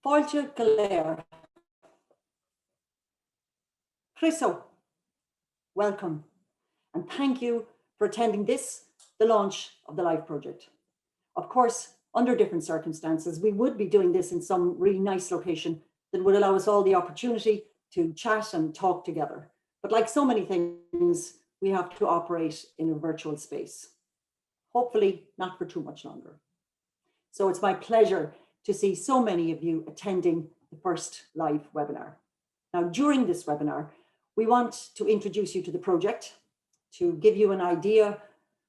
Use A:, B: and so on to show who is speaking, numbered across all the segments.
A: Fáilte go léir. Chriso, welcome, and thank you for attending this, the launch of the LIFE project. Of course, under different circumstances, we would be doing this in some really nice location that would allow us all the opportunity to chat and talk together. But like so many things, we have to operate in a virtual space. Hopefully not for too much longer. So it's my pleasure to see so many of you attending the first live webinar. Now, during this webinar, we want to introduce you to the project, to give you an idea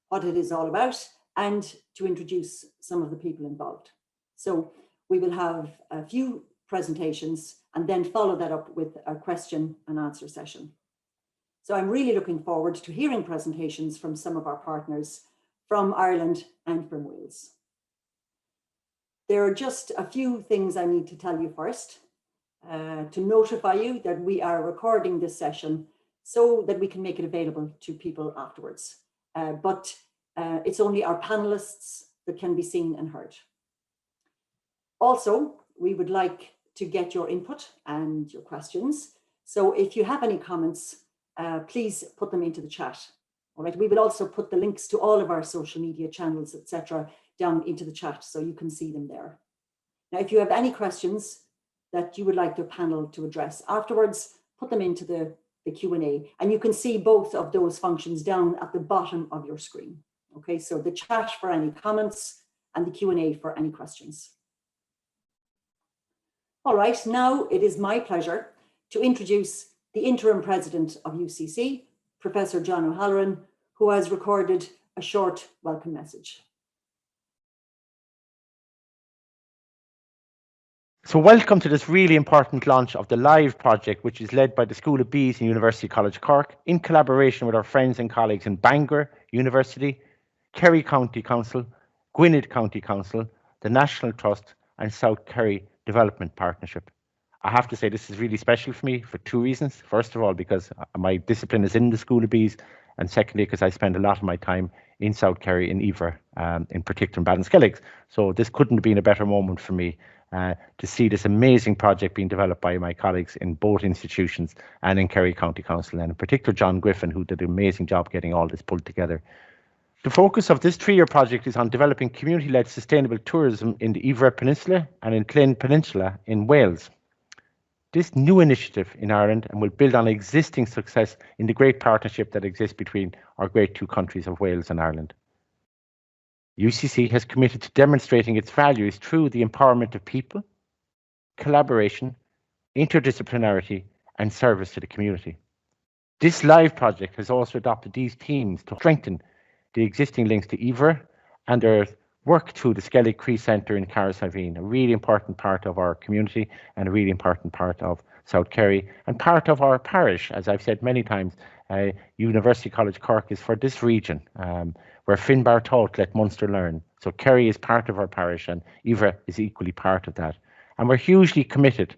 A: what it is all about, and to introduce some of the people involved. So we will have a few presentations and then follow that up with a question and answer session. So I'm really looking forward to hearing presentations from some of our partners from Ireland and from Wales. There are just a few things I need to tell you first. To notify you that we are recording this session so that we can make it available to people afterwards. But it's only our panelists that can be seen and heard. Also, we would like to get your input and your questions. So if you have any comments, please put them into the chat. All right, we will also put the links to all of our social media channels, etc., down into the chat so you can see them there. Now, if you have any questions that you would like the panel to address afterwards, put them into the Q&A, and you can see both of those functions down at the bottom of your screen. Okay, so the chat for any comments and the Q&A for any questions. All right, now it is my pleasure to introduce the interim president of UCC, Professor John O'Halloran, who has recorded a short welcome message.
B: So welcome to this really important launch of the LIVE project, which is led by the School of Bees and University College Cork in collaboration with our friends and colleagues in Bangor University, Kerry County Council, Gwynedd County Council, the National Trust and South Kerry Development Partnership. I have to say this is really special for me for two reasons. First of all, because my discipline is in the School of Bees, and secondly, because I spend a lot of my time in South Kerry, in Iveragh, in particular in Ballinskelligs. So this couldn't have been a better moment for me to see this amazing project being developed by my colleagues in both institutions and in Kerry County Council, and in particular John Griffin, who did an amazing job getting all this pulled together. The focus of this three-year project is on developing community-led sustainable tourism in the Iveragh Peninsula and in Llŷn Peninsula in Wales. This new initiative in Ireland and will build on existing success in the great partnership that exists between our great two countries of Wales and Ireland. UCC has committed to demonstrating its values through the empowerment of people, collaboration, interdisciplinarity, and service to the community. This LIVE project has also adopted these themes to strengthen the existing links to Iveragh and their work through the Skellig Cree Centre in Carrick-Savine, a really important part of our community and a really important part of South Kerry and part of our parish. As I've said many times, University College Cork is for this region, where Finbar taught, let Munster learn. So Kerry is part of our parish and Iveragh is equally part of that. And we're hugely committed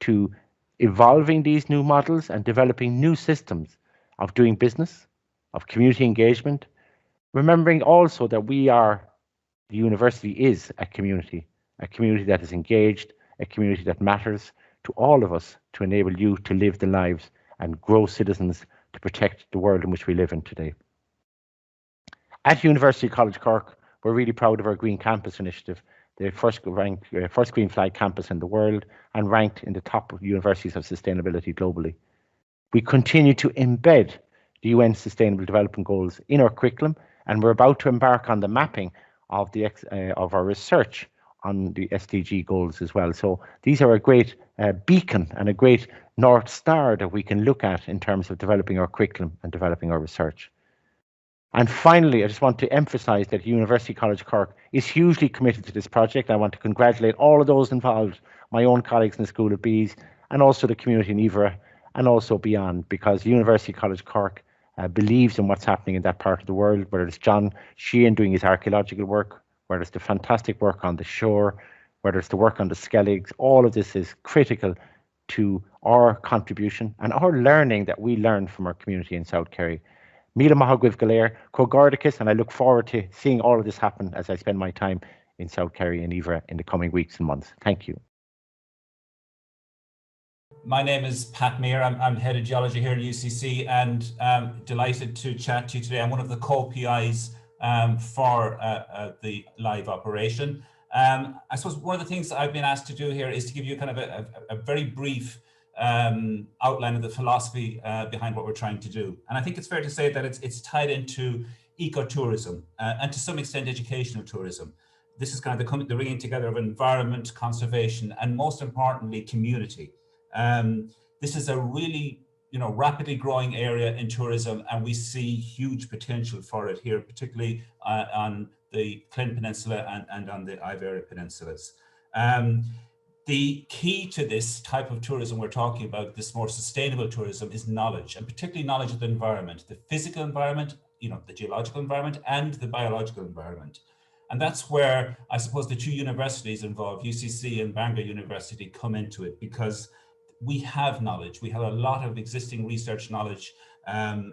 B: to evolving these new models and developing new systems of doing business, of community engagement, remembering also that the university is a community that is engaged, a community that matters to all of us to enable you to live the lives and grow citizens to protect the world in which we live in today. At University College Cork, we're really proud of our Green Campus initiative, the first green flag campus in the world and ranked in the top universities of sustainability globally. We continue to embed the UN Sustainable Development Goals in our curriculum, and we're about to embark on the mapping of our research on the SDG goals as well. So these are a great beacon and a great North Star that we can look at in terms of developing our curriculum and developing our research. And finally, I just want to emphasize that University College Cork is hugely committed to this project. I want to congratulate all of those involved, my own colleagues in the School of Bees, and also the community in Iveragh, and also beyond, because University College Cork believes in what's happening in that part of the world, whether it's John Sheehan doing his archaeological work, whether it's the fantastic work on the shore, whether it's the work on the Skelligs. All of this is critical to our contribution and our learning that we learn from our community in South Kerry. Míle maith agaibh go léir, Cogardicus, and I look forward to seeing all of this happen as I spend my time in South Kerry and Iveragh in the coming weeks and months. Thank you.
C: My name is Pat Meir. I'm head of geology here at UCC, and delighted to chat to you today. I'm one of the co-PIs for the live operation. I suppose one of the things that I've been asked to do here is to give you kind of a very brief outline of the philosophy behind what we're trying to do. And I think it's fair to say that it's tied into ecotourism and to some extent educational tourism. This is kind of the bringing together of environment, conservation, and most importantly, community. This is a really, rapidly growing area in tourism, and we see huge potential for it here, particularly on the Llŷn Peninsula and on the Iveragh Peninsulas. The key to this type of tourism we're talking about, this more sustainable tourism, is knowledge, and particularly knowledge of the environment, the physical environment, the geological environment, and the biological environment. And that's where I suppose the two universities involved, UCC and Bangor University, come into it, because we have knowledge. We have a lot of existing research knowledge, as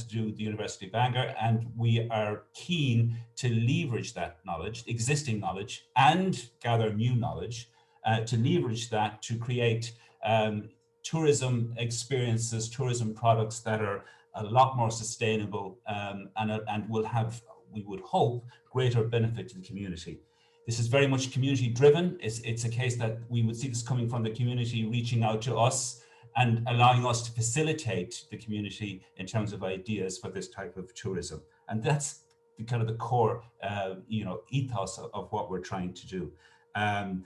C: do the University of Bangor, and we are keen to leverage that knowledge, existing knowledge, and gather new knowledge, to leverage that to create tourism experiences, tourism products that are a lot more sustainable and will have, we would hope, greater benefit to the community. This is very much community driven. It's a case that we would see this coming from the community reaching out to us and allowing us to facilitate the community in terms of ideas for this type of tourism. And that's the kind of the core, ethos of what we're trying to do. And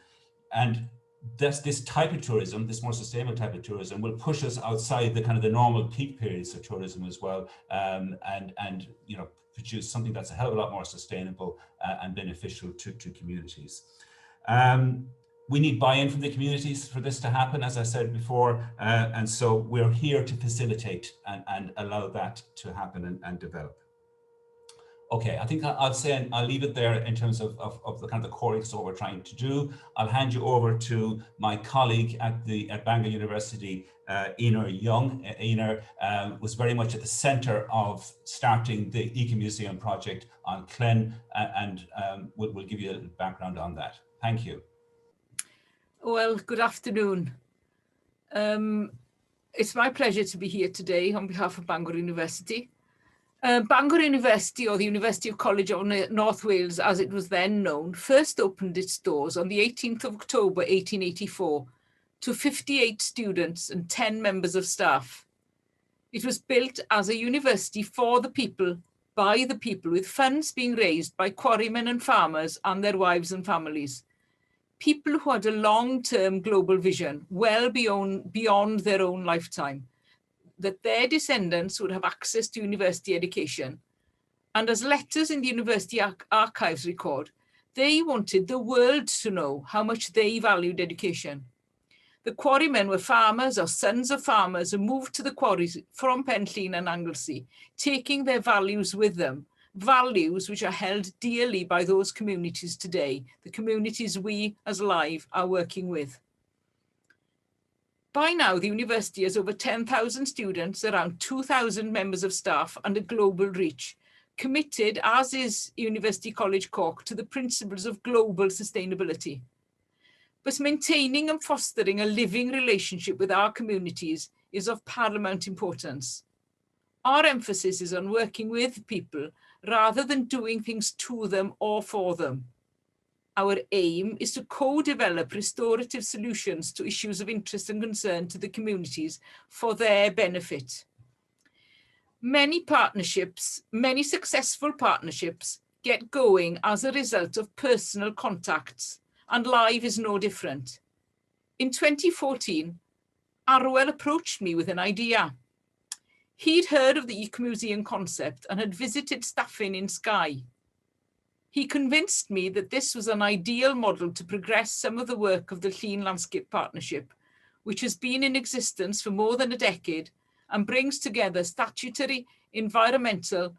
C: that's this type of tourism, this more sustainable type of tourism, will push us outside the kind of the normal peak periods of tourism as well, and produce something that's a hell of a lot more sustainable and beneficial to communities. We need buy-in from the communities for this to happen, as I said before, and so we're here to facilitate and allow that to happen and develop. Okay, I think I'll leave it there in terms of the kind of the core of what we're trying to do. I'll hand you over to my colleague at Bangor University, Iveragh Young. Iveragh was very much at the center of starting the Ecomuseum project on Llŷn, and we'll give you a little background on that. Thank you.
D: Well, good afternoon. It's my pleasure to be here today on behalf of Bangor University. Bangor University, or the University of College of North Wales as it was then known, first opened its doors on the 18th of October 1884 to 58 students and 10 members of staff. It was built as a university for the people, by the people, with funds being raised by quarrymen and farmers and their wives and families. People who had a long-term global vision, well beyond their own lifetime, that their descendants would have access to university education. And as letters in the university archives record, they wanted the world to know how much they valued education. The quarrymen were farmers or sons of farmers who moved to the quarries from Llŷn and Anglesey, taking their values with them, values which are held dearly by those communities today, the communities we as Live are working with. By now, the university has over 10,000 students, around 2,000 members of staff, and a global reach, committed, as is University College Cork, to the principles of global sustainability. But maintaining and fostering a living relationship with our communities is of paramount importance. Our emphasis is on working with people rather than doing things to them or for them. Our aim is to co-develop restorative solutions to issues of interest and concern to the communities for their benefit. Many successful partnerships get going as a result of personal contacts, and Live is no different. In 2014, Arwell approached me with an idea. He'd heard of the Ecomuseum concept and had visited staffing in Skye. He convinced me that this was an ideal model to progress some of the work of the Llŷn Landscape Partnership, which has been in existence for more than a decade and brings together statutory, environmental,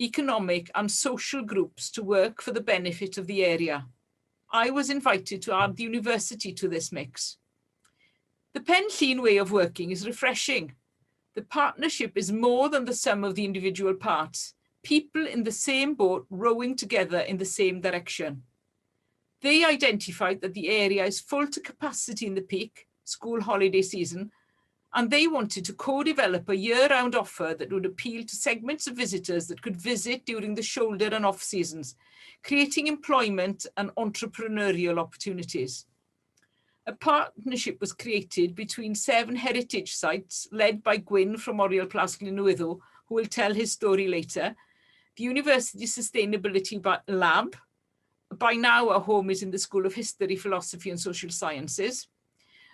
D: economic and social groups to work for the benefit of the area. I was invited to add the university to this mix. The Llŷn way of working is refreshing. The partnership is more than the sum of the individual parts, people in the same boat rowing together in the same direction. They identified that the area is full to capacity in the peak school holiday season, and they wanted to co-develop a year-round offer that would appeal to segments of visitors that could visit during the shoulder and off seasons, creating employment and entrepreneurial opportunities. A partnership was created between 7 heritage sites led by Gwyn from Oriel Plas Llŷn, who will tell his story later, the University Sustainability Lab. By now, our home is in the School of History, Philosophy and Social Sciences.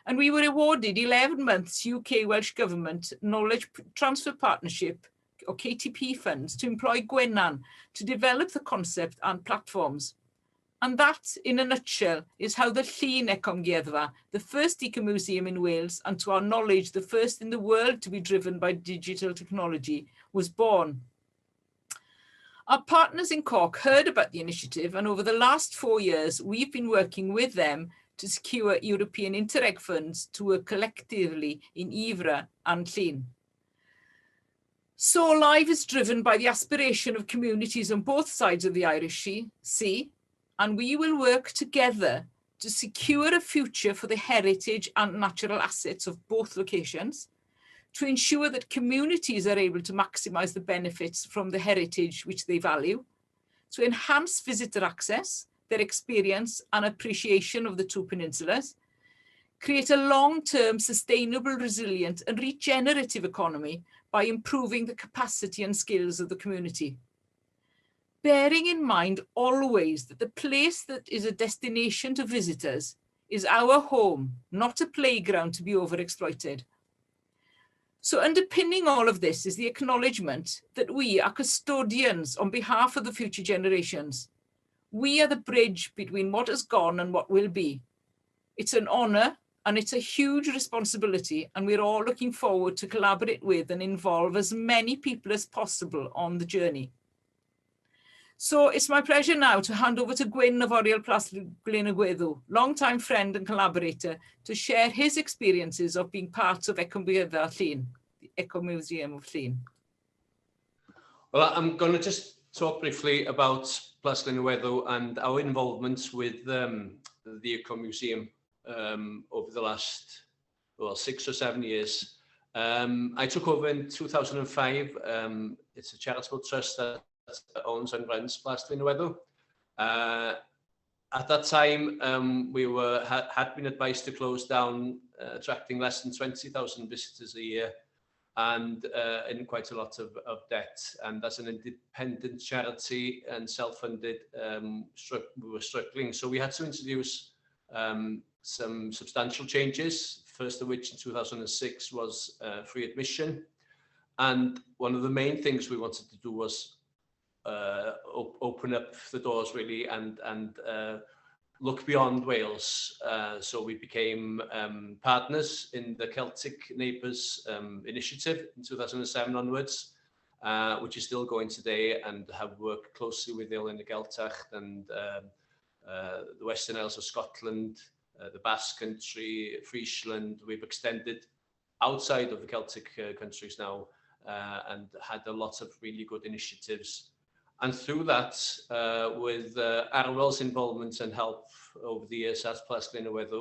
D: And we were awarded 11 months UK Welsh Government Knowledge Transfer Partnership, or KTP funds, to employ Gwenan to develop the concept and platforms. And that, in a nutshell, is how the Llŷn Ecomuseum, the first ecomuseum in Wales, and to our knowledge, the first in the world to be driven by digital technology, was born. Our partners in Cork heard about the initiative, and over the last 4 years, we've been working with them to secure European Interreg funds to work collectively in Iveragh and Llŷn. So Live is driven by the aspiration of communities on both sides of the Irish Sea, and we will work together to secure a future for the heritage and natural assets of both locations, to ensure that communities are able to maximise the benefits from the heritage which they value, to enhance visitor access, their experience and appreciation of the two peninsulas, create a long-term, sustainable, resilient and regenerative economy by improving the capacity and skills of the community. Bearing in mind always that the place that is a destination to visitors is our home, not a playground to be overexploited. So underpinning all of this is the acknowledgement that we are custodians on behalf of the future generations. We are the bridge between what has gone and what will be. It's an honour and it's a huge responsibility, and we're all looking forward to collaborate with and involve as many people as possible on the journey. So it's my pleasure now to hand over to Gwyn of Oriel Plas Llŷn, long-time friend and collaborator, to share his experiences of being part of Llŷn, the Ecomuseum of Llŷn.
E: Well, I'm going to just talk briefly about Plas Llŷn and our involvement with the Ecomuseum over the last 6 or 7 years. I took over in 2005. It's a charitable trust that owns and runs Plas Llŷn. At that time, we had been advised to close down, attracting less than 20,000 visitors a year, and in quite a lot of debt. And as an independent charity and self-funded, we were struggling. So we had to introduce some substantial changes, first of which in 2006 was free admission. And one of the main things we wanted to do was open up the doors really and look beyond Wales. So we became partners in the Celtic Neighbours initiative in 2007 onwards, which is still going today, and have worked closely with Llŷn y Geltach and the Western Isles of Scotland, the Basque Country, Friesland. We've extended outside of the Celtic countries now, and had a lot of really good initiatives. And through that, with Arwell's involvement and help over the years at Plas Llŷn,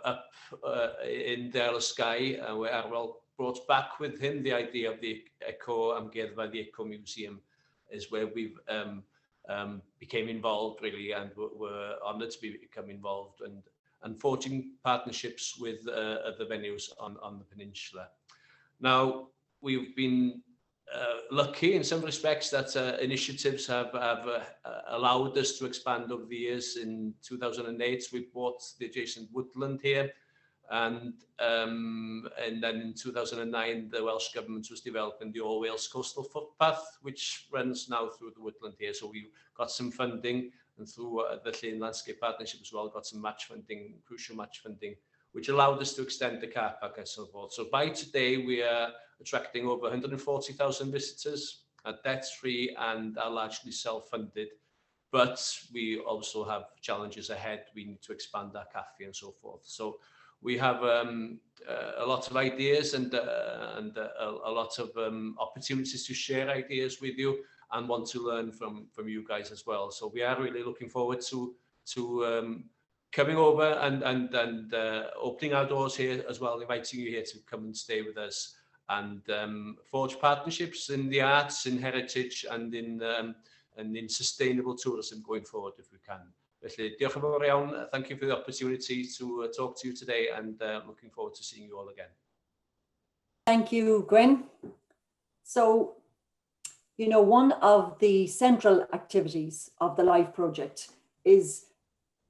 E: up in Dale Skye, where Arwell brought back with him the idea of the Ecomuseum, the Ecomuseum, is where we've became involved really, and were honoured to become involved and forging partnerships with other venues on the peninsula. Now, we've been lucky in some respects that initiatives have allowed us to expand over the years. In 2008, we bought the adjacent woodland here, and then in 2009, the Welsh Government was developing the All Wales Coastal Footpath, which runs now through the woodland here. So we got some funding, and through the Llŷn Landscape Partnership as well, got some match funding, crucial match funding, which allowed us to extend the car park and so forth. So by today, we are attracting over 140,000 visitors, are debt-free and are largely self-funded. But we also have challenges ahead. We need to expand our cafe and so forth. So we have a lot of ideas and a lot of opportunities to share ideas with you. and want to learn from you guys as well. So we are really looking forward to coming over and opening our doors here as well, inviting you here to come and stay with us and forge partnerships in the arts, in heritage, and in sustainable tourism going forward if we can. Felly, diolch yn fawr iawn. Thank you for the opportunity to talk to you today, and looking forward to seeing you all again.
A: Thank you, Gwen. So, you know, one of the central activities of the LIFE project is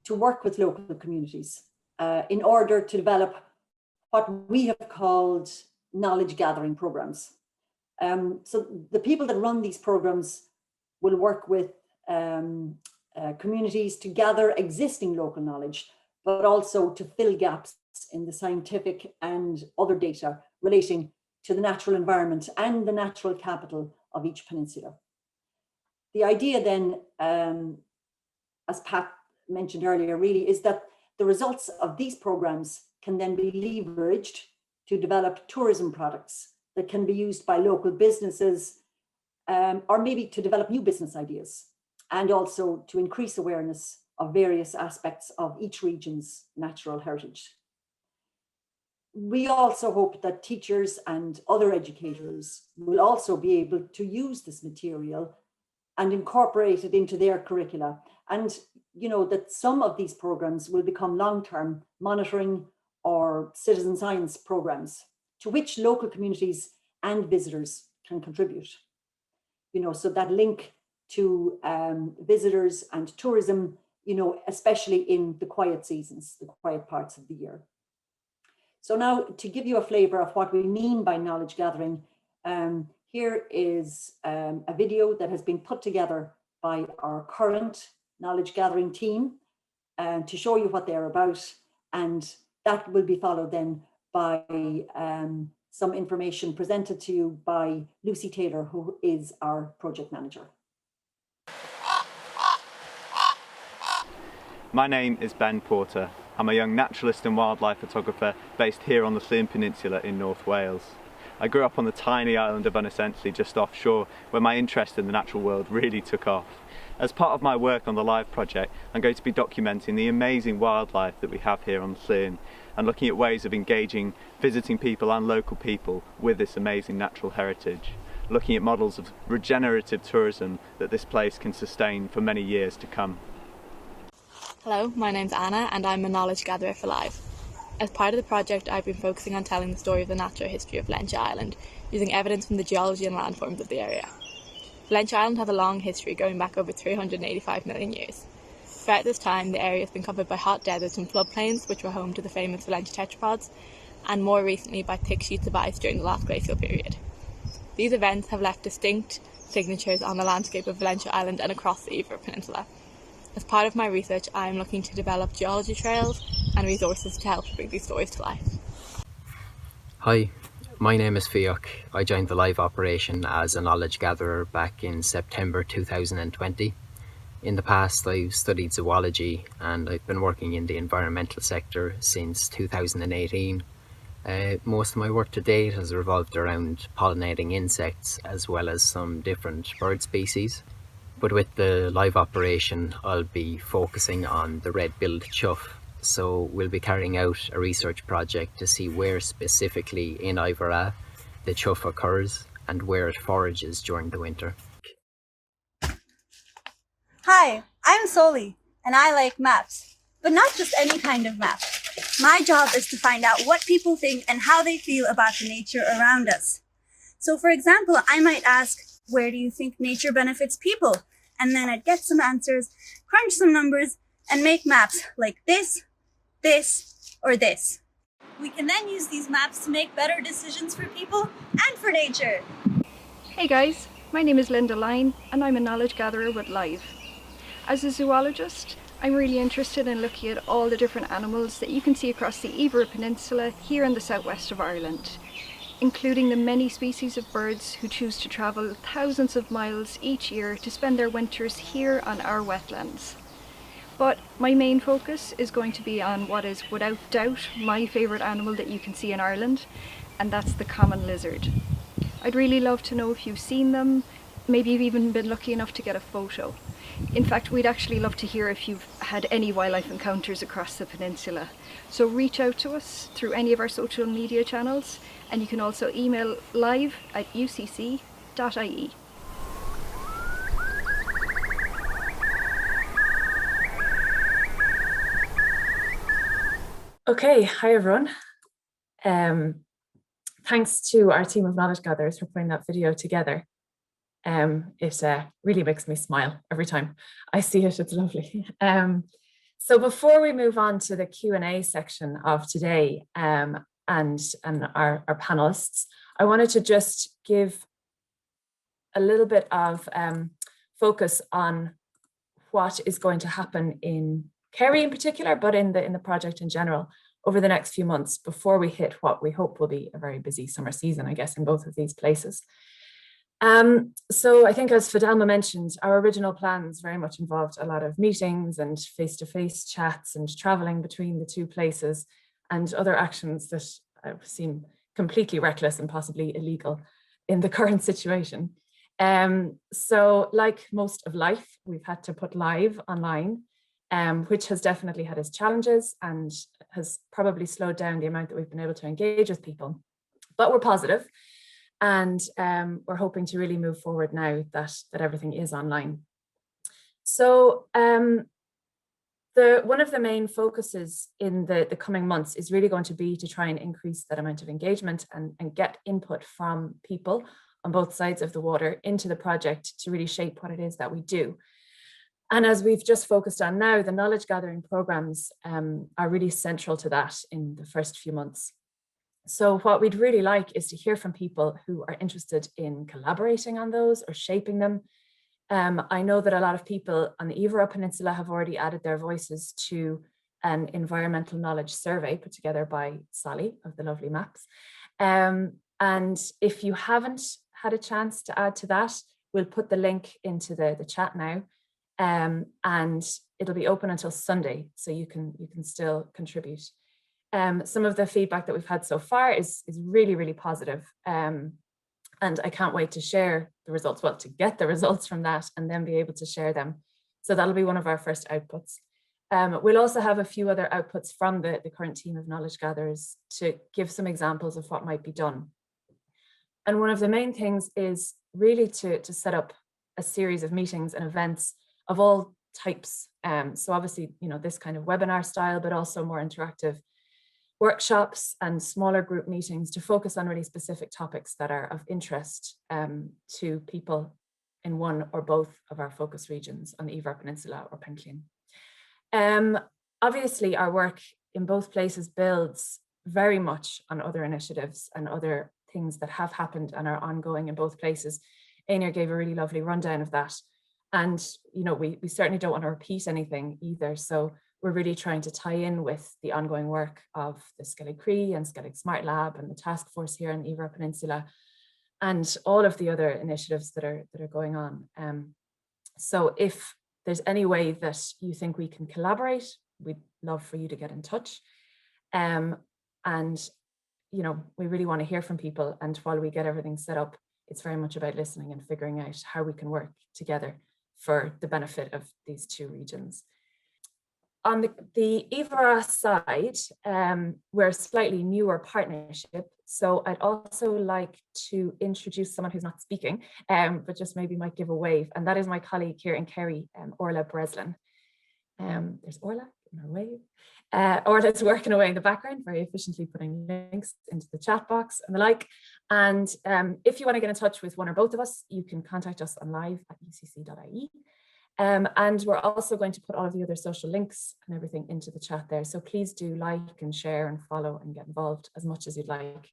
A: to work with local communities in order to develop what we have called knowledge gathering programs. So the people that run these programs will work with communities to gather existing local knowledge, but also to fill gaps in the scientific and other data relating to the natural environment and the natural capital of each peninsula. The idea then, as Pat mentioned earlier, really is that the results of these programs can then be leveraged to develop tourism products that can be used by local businesses, or maybe to develop new business ideas, and also to increase awareness of various aspects of each region's natural heritage. We also hope that teachers and other educators will also be able to use this material and incorporate it into their curricula. And you know that some of these programs will become long-term monitoring or citizen science programs to which local communities and visitors can contribute. You know, so that link to visitors and tourism, you know, especially in the quiet seasons, the quiet parts of the year. So now, to give you a flavour of what we mean by knowledge gathering, here is a video that has been put together by our current knowledge gathering team to show you what they're about, and that will be followed then by some information presented to you by Lucy Taylor, who is our project manager.
F: My name is Ben Porter. I'm a young naturalist and wildlife photographer based here on the Llŷn Peninsula in North Wales. I grew up on the tiny island of Untitled just offshore, where my interest in the natural world really took off. As part of my work on the LIVE project, I'm going to be documenting the amazing wildlife that we have here on Llŷn and looking at ways of engaging visiting people and local people with this amazing natural heritage, looking at models of regenerative tourism that this place can sustain for many years to come.
G: Hello, my name's Anna and I'm a knowledge gatherer for LIVE. As part of the project, I've been focusing on telling the story of the natural history of Llŷn Island, using evidence from the geology and landforms of the area. Llŷn Island has a long history going back over 385 million years. Throughout this time, the area has been covered by hot deserts and floodplains, which were home to the famous Llŷn tetrapods, and more recently by thick sheets of ice during the last glacial period. These events have left distinct signatures on the landscape of Llŷn Island and across the Iveragh Peninsula. As part of my research, I am looking to develop geology trails and resources to help bring these stories to life.
H: Hi, my name is Fiach. I joined the LIVE operation as a knowledge gatherer back in September 2020. In the past, I've studied zoology and I've been working in the environmental sector since 2018. Most of my work to date has revolved around pollinating insects as well as some different bird species. But with the LIVE operation, I'll be focusing on the red-billed chough. So we'll be carrying out a research project to see where specifically in Iveragh the chough occurs and where it forages during the winter.
I: Hi, I'm Soli, and I like maps, but not just any kind of map. My job is to find out what people think and how they feel about the nature around us. So for example, I might ask, where do you think nature benefits people? And then I'd get some answers, crunch some numbers, and make maps like this, this, or this. We can then use these maps to make better decisions for people and for nature.
J: Hey guys, my name is Linda Llŷn and I'm a knowledge gatherer with LIVE. As a zoologist, I'm really interested in looking at all the different animals that you can see across the Iveragh Peninsula here in the southwest of Ireland, including the many species of birds who choose to travel thousands of miles each year to spend their winters here on our wetlands. But my main focus is going to be on what is without doubt my favourite animal that you can see in Ireland, and that's the common lizard. I'd really love to know if you've seen them, maybe you've even been lucky enough to get a photo. In fact, we'd actually love to hear if you've had any wildlife encounters across the peninsula. So reach out to us through any of our social media channels, and you can also email live@ucc.ie.
K: Okay, hi everyone. Thanks to our team of knowledge gatherers for putting that video together. It really makes me smile every time I see it. It's lovely. So before we move on to the Q&A section of today and our panelists, I wanted to just give a little bit of focus on what is going to happen in Kerry in particular, but in the project in general over the next few months before we hit what we hope will be a very busy summer season, I guess, in both of these places. So I think, as Fidelma mentioned, our original plans very much involved a lot of meetings and face-to-face chats and traveling between the two places and other actions that seem completely reckless and possibly illegal in the current situation. So like most of life, we've had to put live online, which has definitely had its challenges and has probably slowed down the amount that we've been able to engage with people. But we're positive. And we're hoping to really move forward now that everything is online. So one of the main focuses in the coming months is really going to be to try and increase that amount of engagement and get input from people on both sides of the water into the project to really shape what it is that we do. And as we've just focused on now, the knowledge gathering programs are really central to that in the first few months. So what we'd really like is to hear from people who are interested in collaborating on those or shaping them. I know that a lot of people on the Iveragh Peninsula have already added their voices to an environmental knowledge survey put together by Sally of the lovely maps. And if you haven't had a chance to add to that, we'll put the link into the chat now. And it'll be open until Sunday, so you can still contribute. Some of the feedback that we've had so far is really, really positive. And I can't wait to share the results, well, to get the results from that and then be able to share them. So that'll be one of our first outputs. We'll also have a few other outputs from the current team of knowledge gatherers to give some examples of what might be done. And one of the main things is really to set up a series of meetings and events of all types. So obviously, this kind of webinar style, but also more interactive workshops and smaller group meetings to focus on really specific topics that are of interest to people in one or both of our focus regions on the Iveragh Peninsula or Llŷn. Obviously, our work in both places builds very much on other initiatives and other things that have happened and are ongoing in both places. Ainear gave a really lovely rundown of that. And, we certainly don't want to repeat anything either. So we're really trying to tie in with the ongoing work of the Skellig Cree and Skellig Smart Lab and the task force here on the Iveragh Peninsula and all of the other initiatives that are going on. So if there's any way that you think we can collaborate, we'd love for you to get in touch. And, we really want to hear from people. And while we get everything set up, it's very much about listening and figuring out how we can work together for the benefit of these two regions. On the Iveragh side, we're a slightly newer partnership. So I'd also like to introduce someone who's not speaking, but just maybe might give a wave. And that is my colleague here in Kerry, Orla Breslin. There's Orla in her wave. Orla's working away in the background, very efficiently putting links into the chat box and the like. And if you want to get in touch with one or both of us, you can contact us on live@ucc.ie. And we're also going to put all of the other social links and everything into the chat there. So please do like and share and follow and get involved as much as you'd like.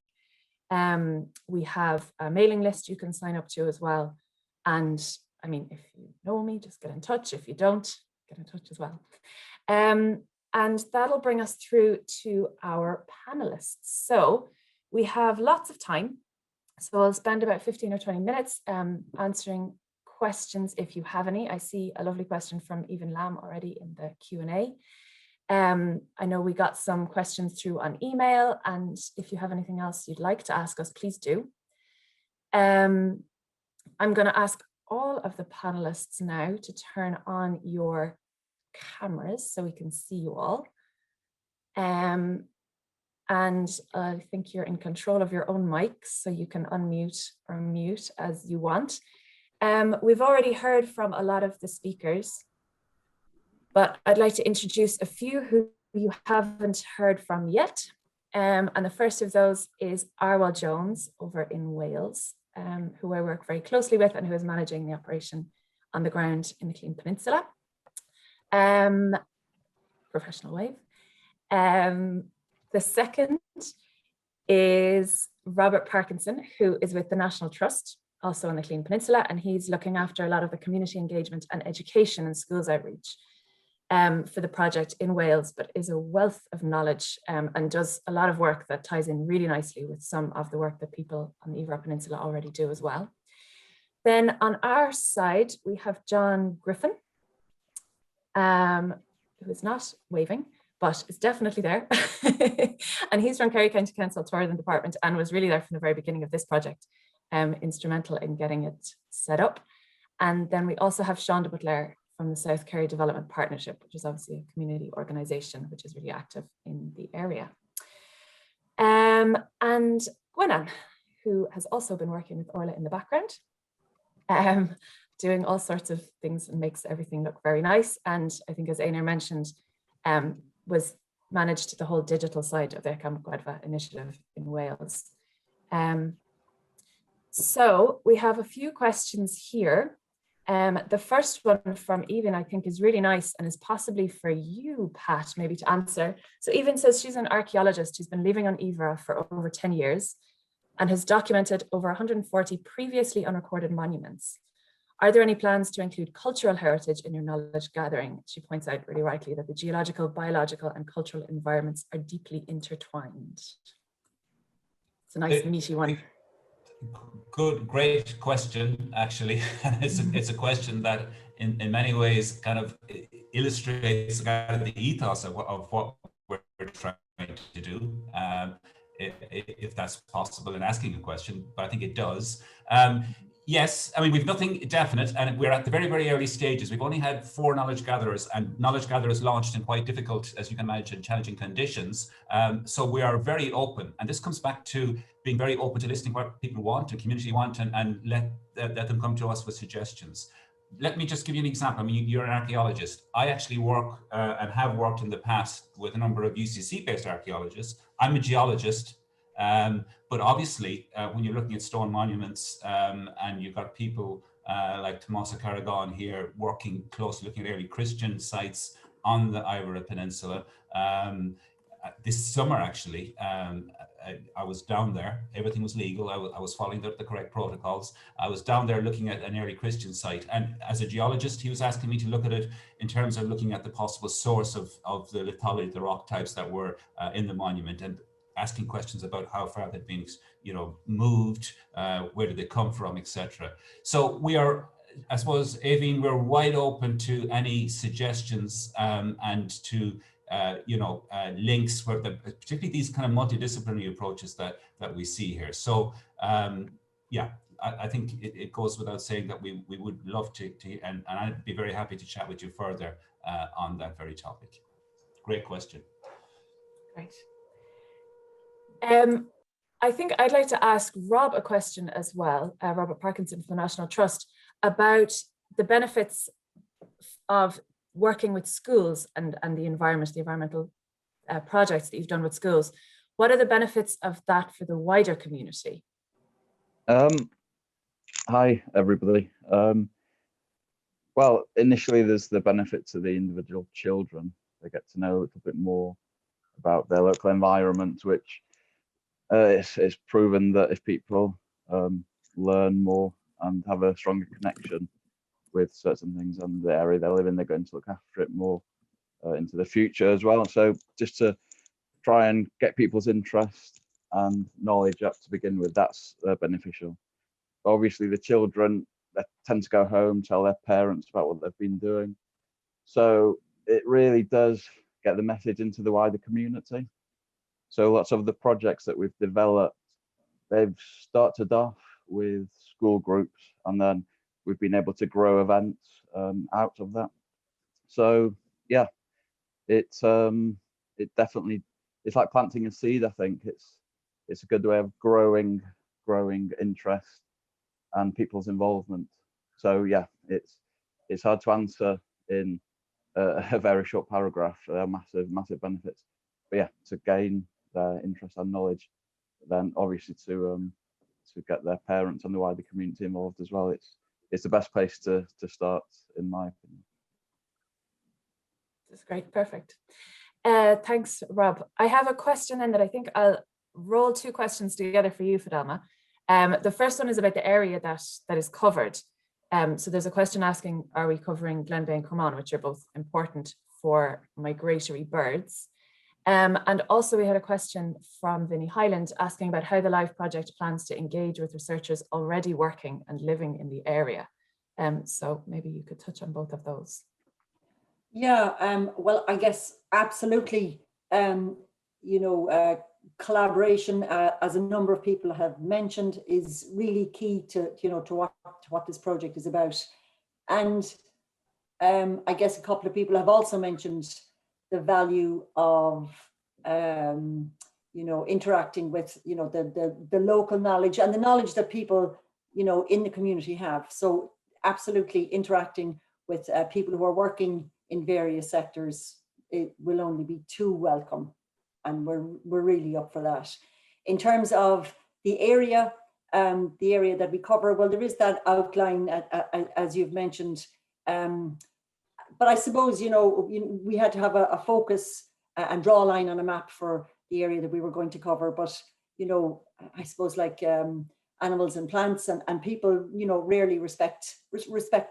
K: We have a mailing list you can sign up to as well. And I mean, if you know me, just get in touch. If you don't, get in touch as well. And that'll bring us through to our panelists. So we have lots of time. So I'll spend about 15 or 20 minutes answering questions if you have any. I see a lovely question from Even Lam already in the Q&A. I know we got some questions through on email, and if you have anything else you'd like to ask us, please do. I'm going to ask all of the panelists now to turn on your cameras so we can see you all. And I think you're in control of your own mics, so you can unmute or mute as you want. We've already heard from a lot of the speakers, but I'd like to introduce a few who you haven't heard from yet. And the first of those is Arwell Jones over in Wales, who I work very closely with and who is managing the operation on the ground in the Llŷn Peninsula. Professional wave. The second is Robert Parkinson, who is with the National Trust, also on the Llŷn Peninsula, and he's looking after a lot of the community engagement and education and schools outreach for the project in Wales, but is a wealth of knowledge and does a lot of work that ties in really nicely with some of the work that people on the Iveragh Peninsula already do as well. Then on our side, we have John Griffin, who is not waving, but is definitely there. And he's from Kerry County Council Tourism Department and was really there from the very beginning of this project, instrumental in getting it set up. And then we also have Sean de Butler from the South Kerry Development Partnership, which is obviously a community organisation which is really active in the area. And Gwenan, who has also been working with Orla in the background, doing all sorts of things and makes everything look very nice. And I think, as Einar mentioned, was managed the whole digital side of the Ecomuseums initiative in Wales. So we have a few questions here. The first one from Even, I think, is really nice and is possibly for you, Pat, maybe to answer. So Even says she's an archaeologist who's been living on Iveragh for over 10 years and has documented over 140 previously unrecorded monuments. Are there any plans to include cultural heritage in your knowledge gathering? She points out really rightly that the geological, biological, and cultural environments are deeply intertwined. It's a nice meaty one.
C: Good, great question, actually. It's a question that in many ways kind of illustrates kind of the ethos of what we're trying to do, if that's possible in asking a question, but I think it does. Yes, I mean, we've nothing definite and we're at the very, very early stages. We've only had 4 knowledge gatherers, and knowledge gatherers launched in quite difficult, as you can imagine, challenging conditions. So we are very open, and this comes back to being very open to listening what people want, the community want, and let them come to us with suggestions. Let me just give you an example. I mean, you're an archaeologist. I actually work and have worked in the past with a number of UCC-based archaeologists. I'm a geologist. But obviously, when you're looking at stone monuments and you've got people like Tommaso Carragon here working closely, looking at early Christian sites on the Iveragh Peninsula. This summer, actually, I was down there. Everything was legal. I was following the correct protocols. I was down there looking at an early Christian site. And as a geologist, he was asking me to look at it in terms of looking at the possible source of the lithology, the rock types that were in the monument, and asking questions about how far they'd been, moved, where did they come from, etc. So we are, I suppose, Aveen, we're wide open to any suggestions and to, links, where particularly these kind of multidisciplinary approaches that we see here. So, yeah, I think it goes without saying that we would love to and I'd be very happy to chat with you further on that very topic. Great question.
K: Great. I think I'd like to ask Rob a question as well, Robert Parkinson from the National Trust, about the benefits of working with schools and the environmental projects that you've done with schools. What are the benefits of that for the wider community?
L: Hi, everybody. Well, initially there's the benefit to the individual children. They get to know a little bit more about their local environment, which it's proven that if people learn more and have a stronger connection with certain things and the area they live in, they're going to look after it more into the future as well. So just to try and get people's interest and knowledge up to begin with, that's beneficial. Obviously, the children, they tend to go home, tell their parents about what they've been doing. So it really does get the message into the wider community. So lots of the projects that we've developed, they've started off with school groups, and then we've been able to grow events out of that. So yeah, it definitely, it's like planting a seed. I think it's a good way of growing interest and people's involvement. So yeah, it's hard to answer in a very short paragraph. Massive benefits, but yeah, to gain their interest and knowledge, then obviously to get their parents and the wider community involved as well. It's the best place to start, in my opinion.
K: That's great, perfect. Thanks, Rob. I have a question then that I think I'll roll two questions together for you, Fidelma. The first one is about the area that is covered. So there's a question asking, are we covering Glenbeigh and Cremon, which are both important for migratory birds? And also we had a question from Vinnie Highland asking about how the LIFE project plans to engage with researchers already working and living in the area. So maybe you could touch on both of those.
A: Yeah, well, I guess absolutely, collaboration, as a number of people have mentioned, is really key to what this project is about. And I guess a couple of people have also mentioned the value of interacting with the local knowledge and the knowledge that people in the community have. So absolutely interacting with people who are working in various sectors, it will only be too welcome, and we're really up for that. In terms of the area that we cover, well, there is that outline as you've mentioned, but I suppose we had to have a focus and draw a line on a map for the area that we were going to cover. But I suppose like animals and plants and people rarely respect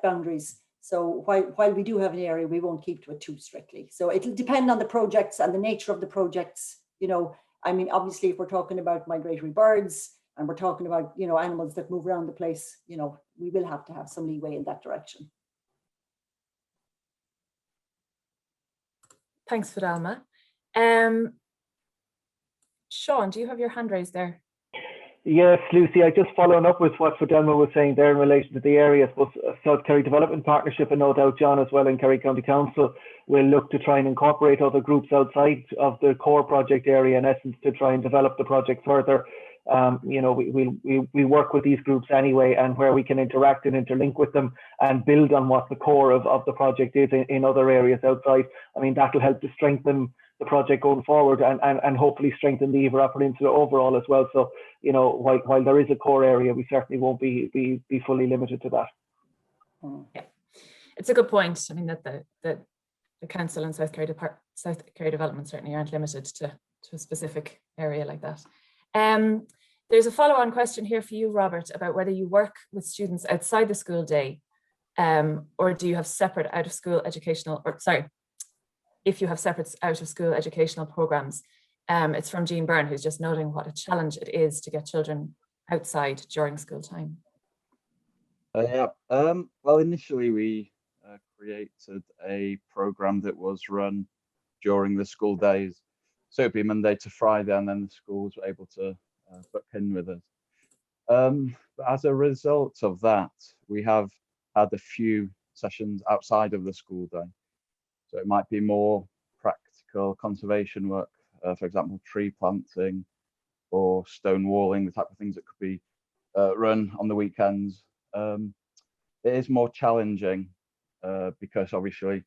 A: boundaries. So while we do have an area, we won't keep to it too strictly. So it'll depend on the projects and the nature of the projects. I mean, obviously, if we're talking about migratory birds and we're talking about, animals that move around the place, we will have to have some leeway in that direction.
K: Thanks, Fidelma. Sean, do you have your hand raised there?
M: Yes, Lucy, I just following up with what Fidelma was saying there in relation to the area. I suppose South Kerry Development Partnership, and no doubt John as well in Kerry County Council, will look to try and incorporate other groups outside of the core project area, in essence, to try and develop the project further. We work with these groups anyway, and where we can interact and interlink with them and build on what the core of the project is in other areas outside. I mean, that will help to strengthen the project going forward and hopefully strengthen the Iveragh Peninsula overall as well. So, while there is a core area, we certainly won't be fully limited to that.
K: Yeah, it's a good point. I mean, that the council and South Kerry Development certainly aren't limited to a specific area like that. There's a follow-on question here for you, Robert, about whether you work with students outside the school day, or do you have separate out-of-school educational, if you have separate out-of-school educational programs. It's from Jean Byrne, who's just noting what a challenge it is to get children outside during school time.
L: Well, initially we created a program that was run during the school days. So it'd be Monday to Friday, and then the schools were able to book in with us. But as a result of that, we have had a few sessions outside of the school day. So it might be more practical conservation work, for example, tree planting or stone walling, the type of things that could be run on the weekends. It is more challenging because obviously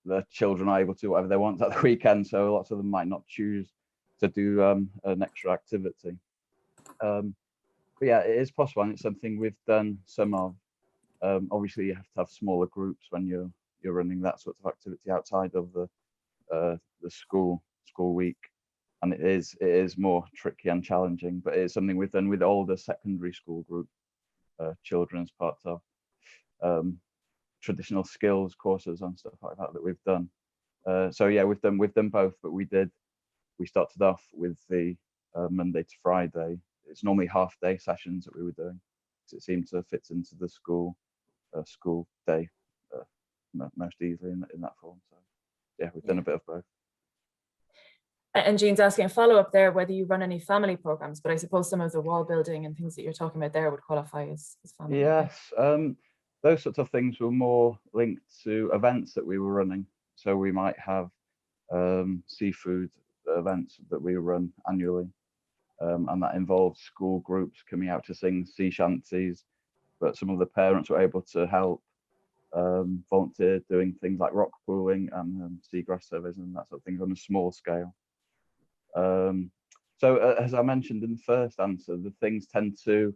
L: the children are able to do whatever they want at the weekend, so lots of them might not choose to do an extra activity. But yeah, it is possible, and it's something we've done some of. Obviously, you have to have smaller groups when you're running that sort of activity outside of the school week, and it is more tricky and challenging. But it's something we've done with all the secondary school group children as part of traditional skills courses and stuff like that we've done. So yeah, we've done both, but we started off with the Monday to Friday. It's normally half-day sessions that we were doing, because it seemed to fit into the school day most easily in that form. So yeah, we've done a bit of both.
K: And Jean's asking a follow-up there, whether you run any family programs, but I suppose some of the wall building and things that you're talking about there would qualify as family.
L: Yes, those sorts of things were more linked to events that we were running. So we might have seafood events that we run annually, and that involves school groups coming out to sing sea shanties, but some of the parents were able to help volunteer doing things like rock pooling and seagrass surveys and that sort of things on a small scale. So as I mentioned in the first answer, the things tend to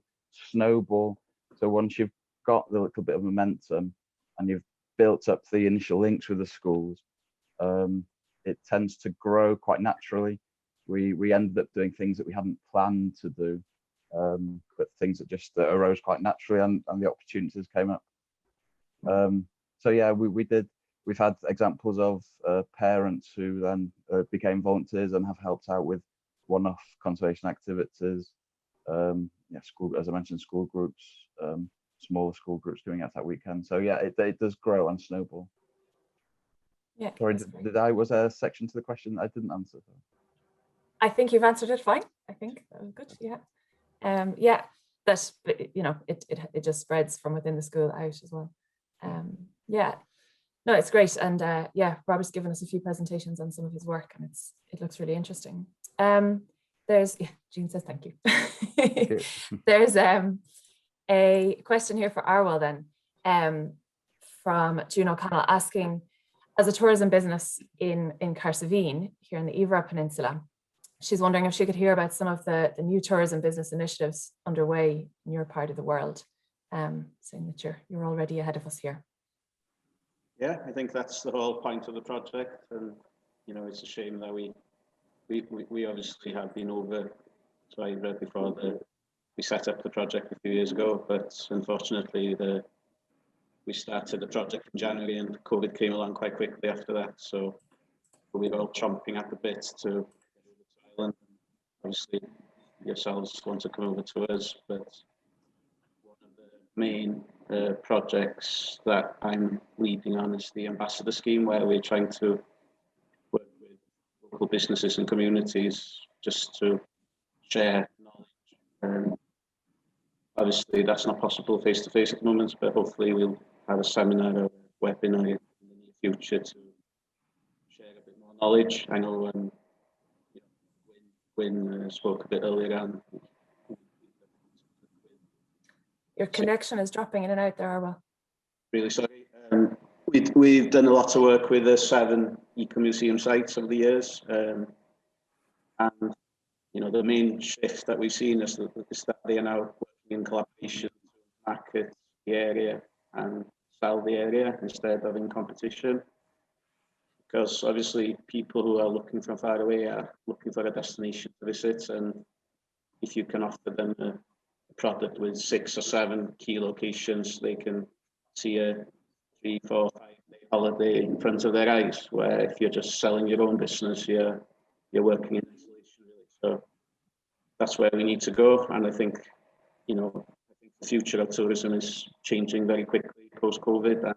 L: snowball. So once you've got the little bit of momentum and you've built up the initial links with the schools, it tends to grow quite naturally. We ended up doing things that we hadn't planned to do, but things that just arose quite naturally, and the opportunities came up. So yeah, we've had examples of parents who then became volunteers and have helped out with one-off conservation activities. Yeah, school, as I mentioned, school groups, smaller school groups going out that weekend. So yeah, it does grow and snowball.
K: Yeah.
L: Sorry, was there a section to the question I didn't answer?
K: I think you've answered it fine. I think that was good. Yeah. Yeah, that, you know, it just spreads from within the school out as well. Yeah, no, it's great. And yeah, Robert's given us a few presentations on some of his work, and it looks really interesting. There's, yeah, Jean says thank you.
L: Thank you.
K: There's a question here for Arwell then, from June O'Connell, asking, as a tourism business in Carsaveen here in the Iveragh Peninsula, she's wondering if she could hear about some of the new tourism business initiatives underway in your part of the world, saying that you're already ahead of us here.
N: Yeah, I think that's the whole point of the project, and you know, it's a shame that we obviously have been over to Iveragh before we set up the project a few years ago, but unfortunately we started the project in January and COVID came along quite quickly after that, so we were all chomping at the bit to get over to Ireland. Obviously, yourselves want to come over to us, but one of the main projects that I'm leading on is the ambassador scheme, where we're trying to work with local businesses and communities just to share knowledge. Obviously, that's not possible face to face at the moment, but hopefully we'll have a seminar or a webinar in the near future to share a bit more knowledge. I know Wynne spoke a bit earlier on.
K: Your connection is dropping in and out there, Arwell.
N: Really sorry. We've done a lot of work with the 7 Ecomuseum sites over the years, and you know, the main shift that we've seen is that they are now working in collaboration to market the area and sell the area instead of in competition. Because obviously people who are looking from far away are looking for a destination to visit, and if you can offer them a product with 6 or 7 key locations, they can see a 3, 4, 5 day holiday in front of their eyes, where if you're just selling your own business, you're working in isolation, really. So that's where we need to go, and I think, you know, the future of tourism is changing very quickly post-COVID, and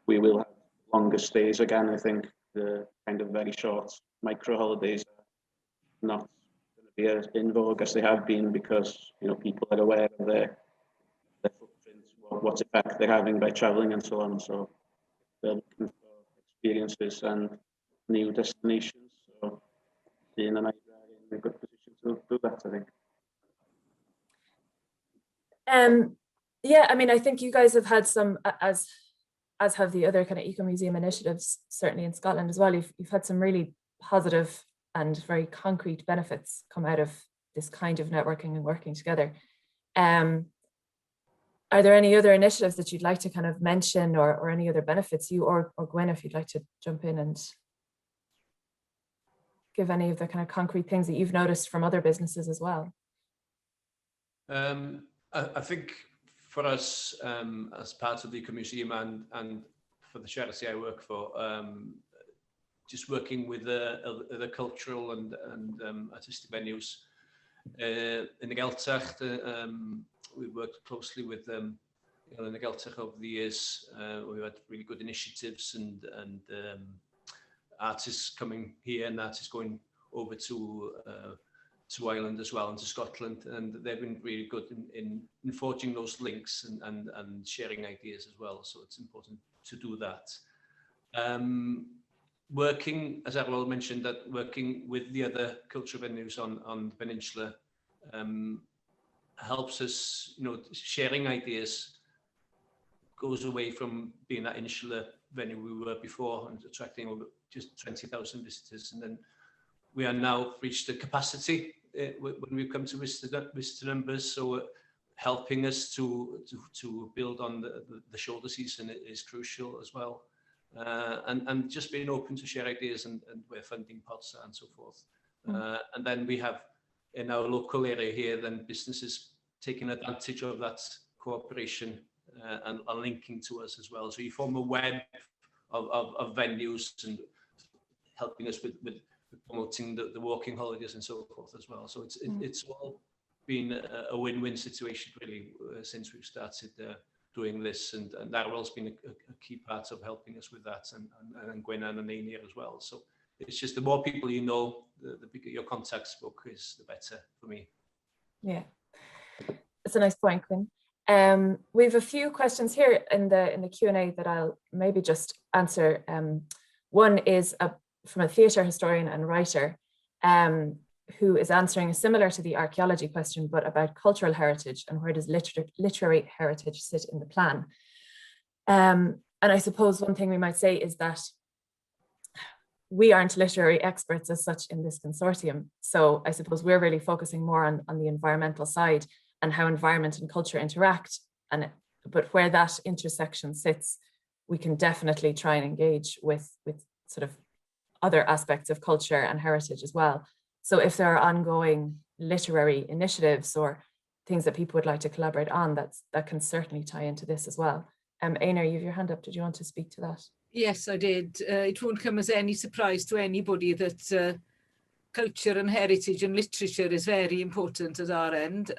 N: we will have longer stays again. I think the kind of very short micro holidays are not going to be as in vogue as they have been, because, you know, people are aware of their footprint, what effect they're having by traveling and so on. So they're looking for experiences and new destinations. So being an Iveragh in a good position to do that, I think.
K: Yeah, I mean, I think you guys have had some, as have the other kind of eco-museum initiatives, certainly in Scotland as well. You've had some really positive and very concrete benefits come out of this kind of networking and working together. Are there any other initiatives that you'd like to kind of mention, or any other benefits, you or Gwen, if you'd like to jump in and give any of the kind of concrete things that you've noticed from other businesses as well?
E: I think for us, as part of the Ecomuseum and for the charity I work for, just working with the cultural and artistic venues in the Gaeltacht, we've worked closely with them in the Gaeltacht over the years. We've had really good initiatives and artists coming here and artists going over to to Ireland as well and to Scotland, and they've been really good in forging those links and sharing ideas as well. So it's important to do that. Working, as Arwell mentioned, that working with the other cultural venues on the peninsula helps us, sharing ideas goes away from being that insular venue we were before and attracting over just 20,000 visitors. And then we are now reached the capacity when we come to visitor numbers. So helping us to build on the shoulder season is crucial as well. And just being open to share ideas and where funding pots are and so forth. And then we have in our local area here, then businesses taking advantage of that cooperation and are linking to us as well. So you form a web of venues and helping us with promoting the walking holidays and so forth as well. So it's all been a win-win situation really since we've started doing this, and Arwell's been a key part of helping us with that, and Gwen and Elaine here as well. So it's just the more people you know, the bigger your contacts book is, the better for me.
K: Yeah, that's a nice point, Quinn. We have a few questions here in the Q&A that I'll maybe just answer. One is from a theatre historian and writer who is answering similar to the archaeology question, but about cultural heritage and where does literary heritage sit in the plan. And I suppose one thing we might say is that we aren't literary experts as such in this consortium. So I suppose we're really focusing more on the environmental side and how environment and culture interact. But where that intersection sits, we can definitely try and engage with sort of other aspects of culture and heritage as well. So if there are ongoing literary initiatives or things that people would like to collaborate on, that can certainly tie into this as well. Einar, you have your hand up. Did you want to speak to that?
D: Yes, I did. It won't come as any surprise to anybody that culture and heritage and literature is very important at our end.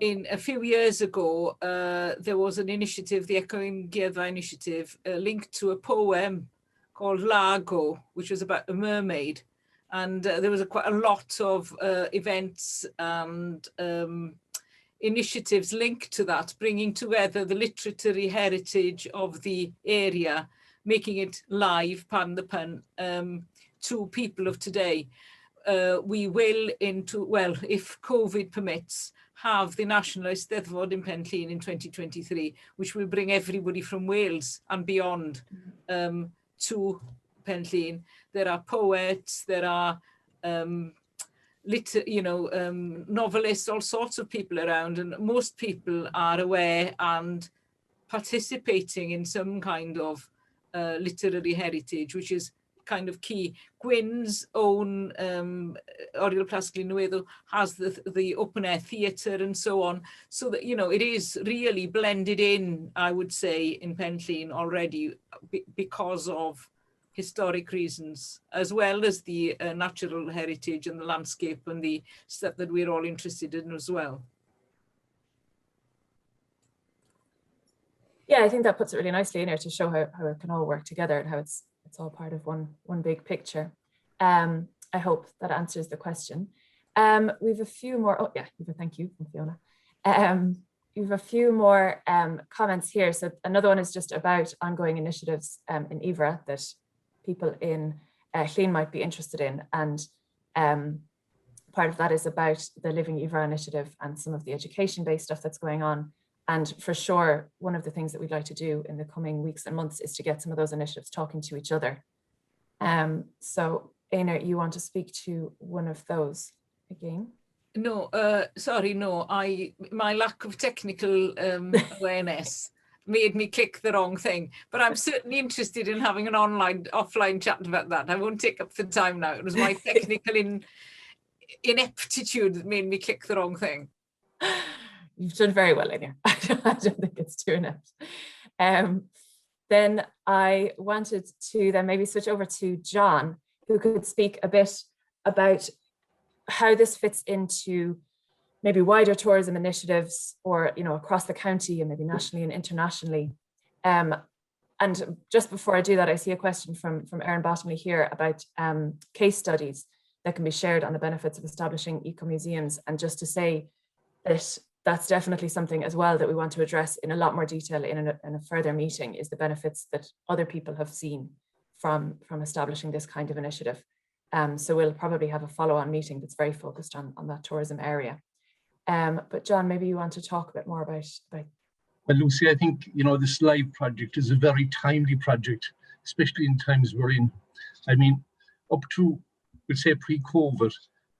D: In a few years ago, there was an initiative, the Ecomuseums initiative, linked to a poem called Lago, which was about a mermaid. And there was quite a lot of events and initiatives linked to that, bringing together the literary heritage of the area, making it live, pardon the pun, to people of today. We will, if COVID permits, have the National Eisteddfod in Llŷn in 2023, which will bring everybody from Wales and beyond to Llŷn. There are poets, there are novelists, all sorts of people around, and most people are aware and participating in some kind of literary heritage, which is kind of key. Gwyn's own Arwell Jones has the open air theatre and so on, so that it is really blended in, I would say, in Llŷn already because of historic reasons, as well as the natural heritage and the landscape and the stuff that we're all interested in as well.
K: Yeah, I think that puts it really nicely in here to show how it can all work together and how it's all part of one big picture. I hope that answers the question. We've a few more. Oh yeah, thank you from Fiona. We've a few more comments here. So another one is just about ongoing initiatives in Iveragh that people in Llŷn might be interested in, and part of that is about the Living Iveragh initiative and some of the education-based stuff that's going on. And for sure, one of the things that we'd like to do in the coming weeks and months is to get some of those initiatives talking to each other. So Einar, you want to speak to one of those again?
D: No, sorry, no. My lack of technical awareness made me click the wrong thing. But I'm certainly interested in having an offline chat about that. I won't take up the time now. It was my technical ineptitude that made me click the wrong thing.
K: You've done very well, Einar. I don't think it's too inept. Then I wanted to then maybe switch over to John, who could speak a bit about how this fits into maybe wider tourism initiatives, or across the county and maybe nationally and internationally. And just before I do that, I see a question from Erin Bottomley here about case studies that can be shared on the benefits of establishing eco-museums. And just to say that that's definitely something as well that we want to address in a lot more detail in a further meeting, is the benefits that other people have seen from establishing this kind of initiative. So we'll probably have a follow-on meeting that's very focused on that tourism area. But John, maybe you want to talk a bit more about.
O: Well, Lucy, I think, you know, this LIVE project is a very timely project, especially in times we're in. I mean, up to, we'd say pre-COVID,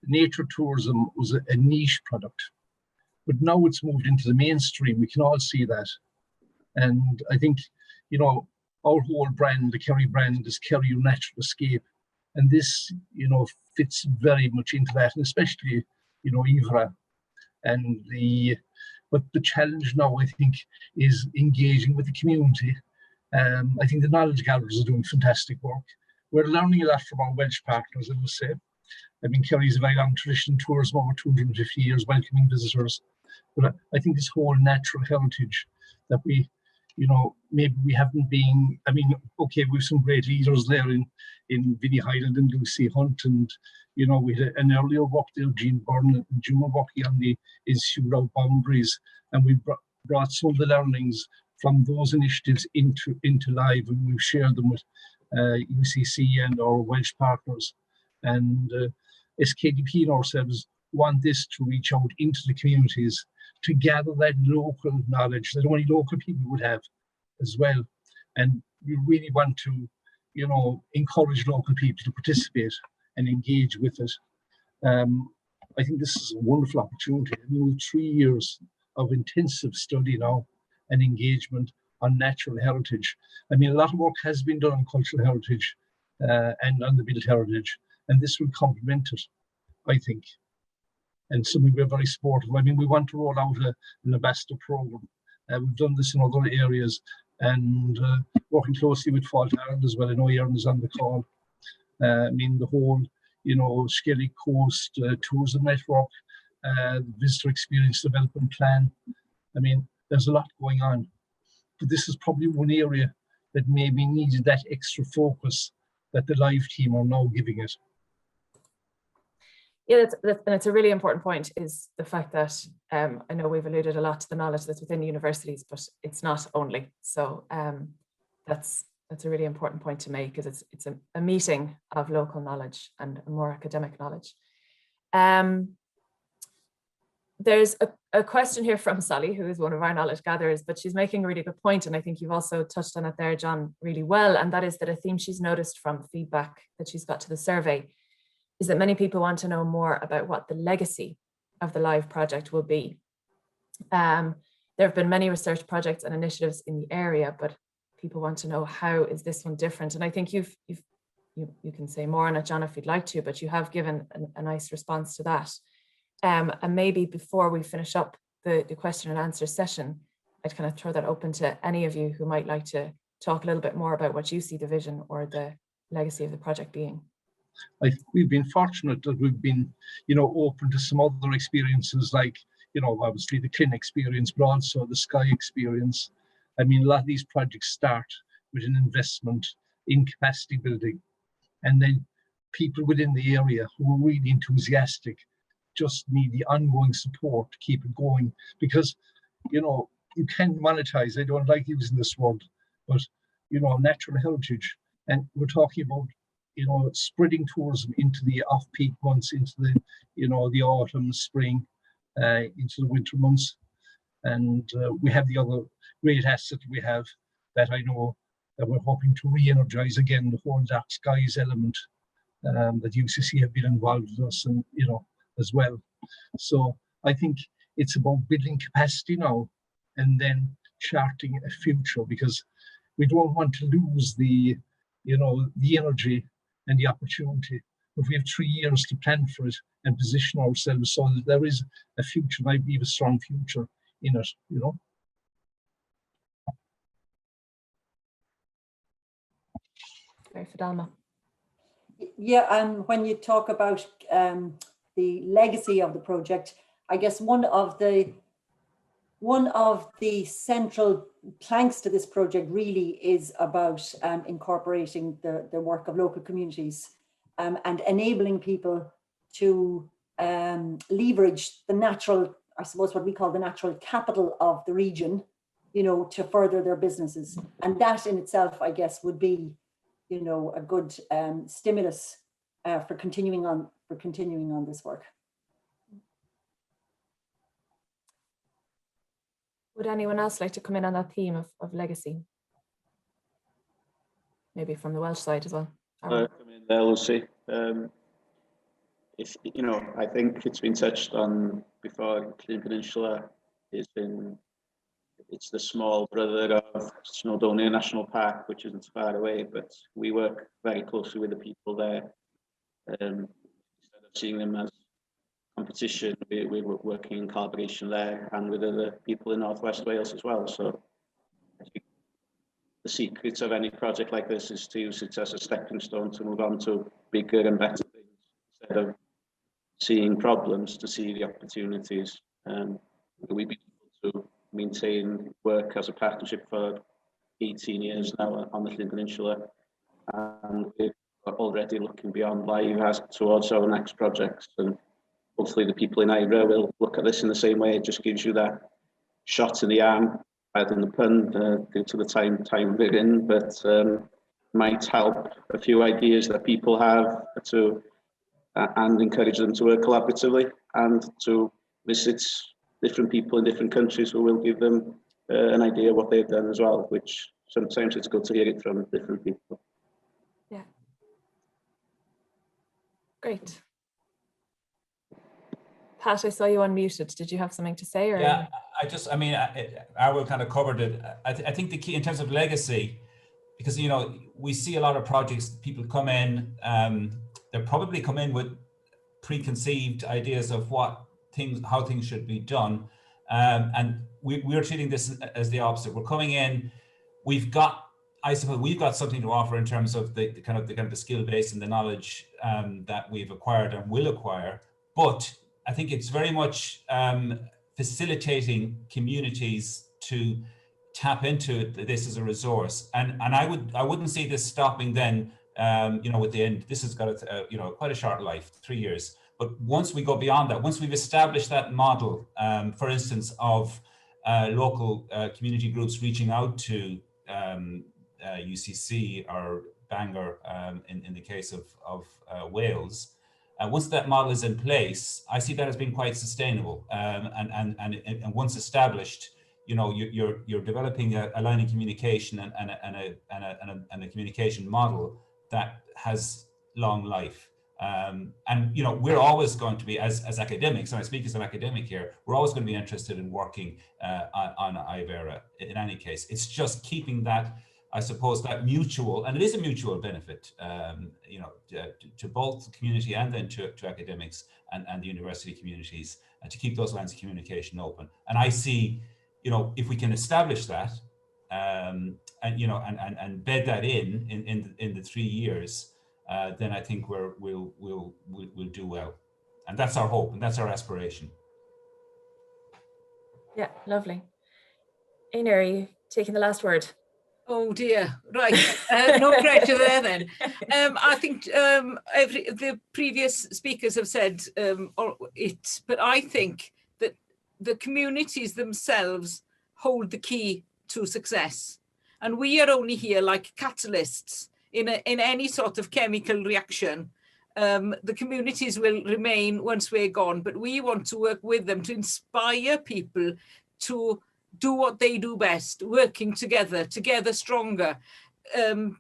O: nature tourism was a niche product, but now it's moved into the mainstream. We can all see that. And I think, you know, our whole brand, the Kerry brand, is Kerry Your Natural Escape. And this, you know, fits very much into that, and especially, you know, Iveragh. And but the challenge now, I think, is engaging with the community. I think the knowledge gatherers are doing fantastic work. We're learning a lot from our Welsh partners, I must say. I mean, Kerry has a very long tradition in tourism, over 250 years, welcoming visitors. But I think this whole natural heritage that we, you know, maybe we haven't been, I mean, okay, we have some great leaders there in Vinnie Hyland and Lucy Hunt, and, you know, we had an earlier work there, Jean Byrne and June were working on the Institute Without Boundaries, and we brought some of the learnings from those initiatives into LIVE, and we've shared them with UCC and our Welsh partners. And SKDP and ourselves want this to reach out into the communities to gather that local knowledge that only local people would have as well. And we really want to, you know, encourage local people to participate and engage with it. I think this is a wonderful opportunity. I mean, with 3 years of intensive study now and engagement on natural heritage. I mean, a lot of work has been done on cultural heritage and on the built heritage, and this will complement it, I think. And something we're very supportive. I mean, we want to roll out an ambassador program. We've done this in other areas, and working closely with Fault Ireland as well. I know Aaron is on the call. I mean, the whole, you know, Skellig Coast Tourism Network, Visitor Experience Development Plan. I mean, there's a lot going on. But this is probably one area that maybe needed that extra focus that the LIVE team are now giving it.
K: Yeah, that's a really important point, is the fact that I know we've alluded a lot to the knowledge that's within universities, but it's not only. So that's a really important point to make, because it's a meeting of local knowledge and more academic knowledge. There's a question here from Sally, who is one of our knowledge gatherers, but she's making a really good point, and I think you've also touched on it there, John, really well, and that is that a theme she's noticed from feedback that she's got to the survey is that many people want to know more about what the legacy of the LIVE project will be. There have been many research projects and initiatives in the area, but people want to know, how is this one different? And I think you can say more on it, John, if you'd like to, but you have given a nice response to that. And maybe before we finish up the question and answer session, I'd kind of throw that open to any of you who might like to talk a little bit more about what you see the vision or the legacy of the project being.
O: We've been fortunate that we've been, you know, open to some other experiences, like, you know, obviously the Llŷn experience, but also the Skye experience. I mean, a lot of these projects start with an investment in capacity building, and then people within the area who are really enthusiastic just need the ongoing support to keep it going, because, you know, you can monetize. I don't like using this word, but, you know, natural heritage, and we're talking about, you know, spreading tourism into the off-peak months, into the, you know, the autumn, spring, into the winter months. And we have the other great asset we have that I know that we're hoping to re-energize again, the whole dark skies element that UCC have been involved with us, and, you know, as well. So I think it's about building capacity now and then charting a future, because we don't want to lose the, you know, the energy and the opportunity. But we have 3 years to plan for it and position ourselves so that there is a future, and I believe a strong future in it, you know.
K: Very Fidalma.
A: Yeah, when you talk about the legacy of the project, I guess one of the central planks to this project really is about incorporating the work of local communities and enabling people to leverage the natural, I suppose what we call the natural capital of the region, you know, to further their businesses. And that in itself, I guess, would be, you know, a good stimulus for continuing on this work.
K: Would anyone else like to come in on that theme of legacy? Maybe from the Welsh side as well.
N: Come in there, Lucy. If you know, I think it's been touched on before. Llŷn Peninsula it's the small brother of Snowdonia National Park, which isn't far away, but we work very closely with the people there. Instead of seeing them as competition, we're working in collaboration there and with other people in North West Wales as well. So I think the secret of any project like this is to use it as a stepping stone to move on to bigger and better things, instead of seeing problems to see the opportunities. We've been able to maintain work as a partnership for 18 years now on the Llŷn Peninsula, and we're already looking beyond Iveragh towards our next projects, and hopefully the people in Iveragh will look at this in the same way. It just gives you that shot in the arm, rather than the pun, due to the time we're in, but might help a few ideas that people have to and encourage them to work collaboratively and to visit different people in different countries who will give them an idea of what they've done as well, which sometimes it's good to hear it from different people.
K: Yeah. Great. Pat, I saw you unmuted. Did you have something to say? Or?
C: Yeah, I will kind of covered it. I think the key in terms of legacy, because, you know, we see a lot of projects, people come in, they probably come in with preconceived ideas of how things should be done. And we're treating this as the opposite. We're coming in, I suppose we've got something to offer in terms of the kind of the skill base and the knowledge that we've acquired and will acquire. But I think it's very much facilitating communities to tap into this as a resource. And I wouldn't see this stopping then, you know, with the end. This has got you know, quite a short life, 3 years. But once we go beyond that, once we've established that model, for instance, of local community groups reaching out to UCC or Bangor in the case of Wales, once that model is in place, I see that as being quite sustainable. And once established, you know, you're developing a line of communication and a communication model that has long life. And you know, we're always going to be, as academics, and I speak as an academic here, we're always going to be interested in working on Iveragh in any case. It's just keeping that, I suppose, that mutual, and it is a mutual benefit, you know, to both the community and then to academics and the university communities, and to keep those lines of communication open. And I see, you know, if we can establish that, and you know, and bed that in the 3 years, then I think we'll do well, and that's our hope and that's our aspiration.
K: Yeah, lovely. Einar, are you taking the last word?
D: Oh dear, right. No pressure there then. I think the previous speakers have said it, but I think that the communities themselves hold the key to success. And we are only here like catalysts in any sort of chemical reaction. The communities will remain once we're gone, but we want to work with them to inspire people to do what they do best, working together stronger. And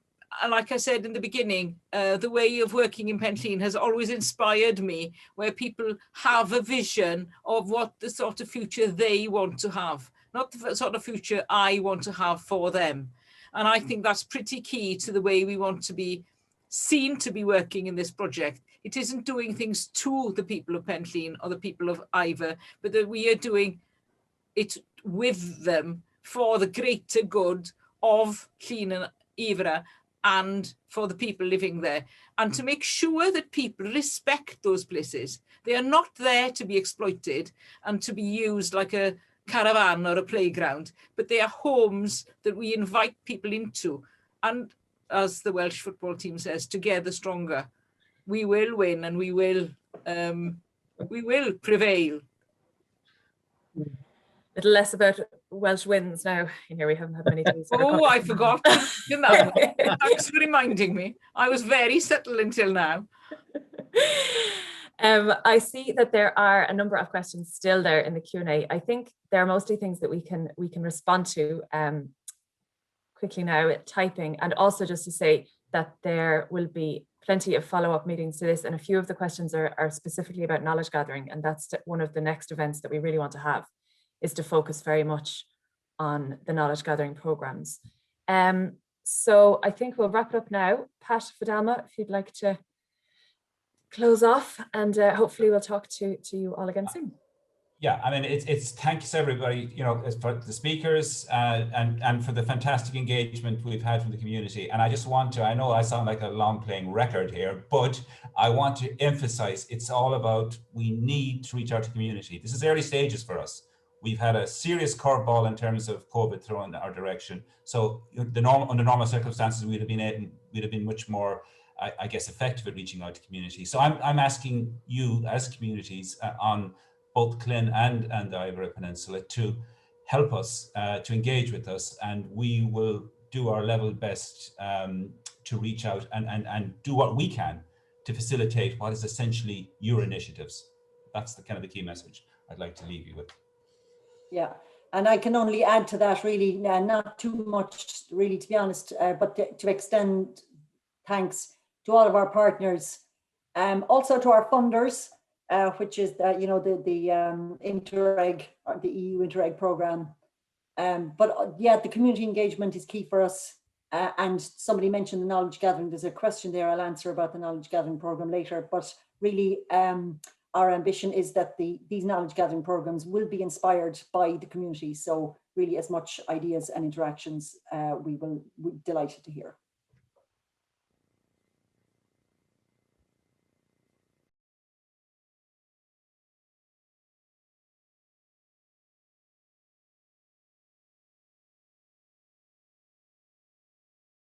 D: like I said in the beginning, the way of working in Peninsula has always inspired me, where people have a vision of what the sort of future they want to have, not the sort of future I want to have for them. And I think that's pretty key to the way we want to be seen to be working in this project. It isn't doing things to the people of Peninsula or the people of Iveragh, but that we are doing it with them for the greater good of Llŷn and Iveragh and for the people living there, and to make sure that people respect those places. They are not there to be exploited and to be used like a caravan or a playground, but they are homes that we invite people into. And as the Welsh football team says, together stronger. We will win and we will we will prevail.
K: A little less about Welsh winds now. Here we haven't had many days.
D: Oh, I forgot to mention that one. Thanks for reminding me. I was very subtle until now.
K: I see that there are a number of questions still there in the Q&A. I think they're mostly things that we can respond to quickly now, typing, and also just to say that there will be plenty of follow-up meetings to this, and a few of the questions are specifically about knowledge gathering, and that's one of the next events that we really want to have, is to focus very much on the knowledge gathering programs. So I think we'll wrap it up now. Pat, Fidelma, if you'd like to close off, and hopefully we'll talk to you all again soon.
C: Yeah, I mean, it's thanks everybody, you know, for the speakers and for the fantastic engagement we've had from the community. And I just want to, I know I sound like a long playing record here, but I want to emphasize it's all about, we need to reach out to community. This is early stages for us. We've had a serious curveball in terms of COVID thrown in our direction. So under normal circumstances, we'd have been much more, I guess, effective at reaching out to community. So I'm asking you as communities on both Llŷn and the Iveragh Peninsula to help us, to engage with us, and we will do our level best to reach out and do what we can to facilitate what is essentially your initiatives. That's the kind of the key message I'd like to leave you with.
A: Yeah, and I can only add to that, really, not too much, really, to be honest, but to extend thanks to all of our partners, also to our funders, which is the Interreg, or the EU Interreg program. But yeah, the community engagement is key for us. And somebody mentioned the knowledge gathering. There's a question there I'll answer about the knowledge gathering program later. But really, our ambition is that these knowledge gathering programs will be inspired by the community. So really, as much ideas and interactions, we're delighted to hear.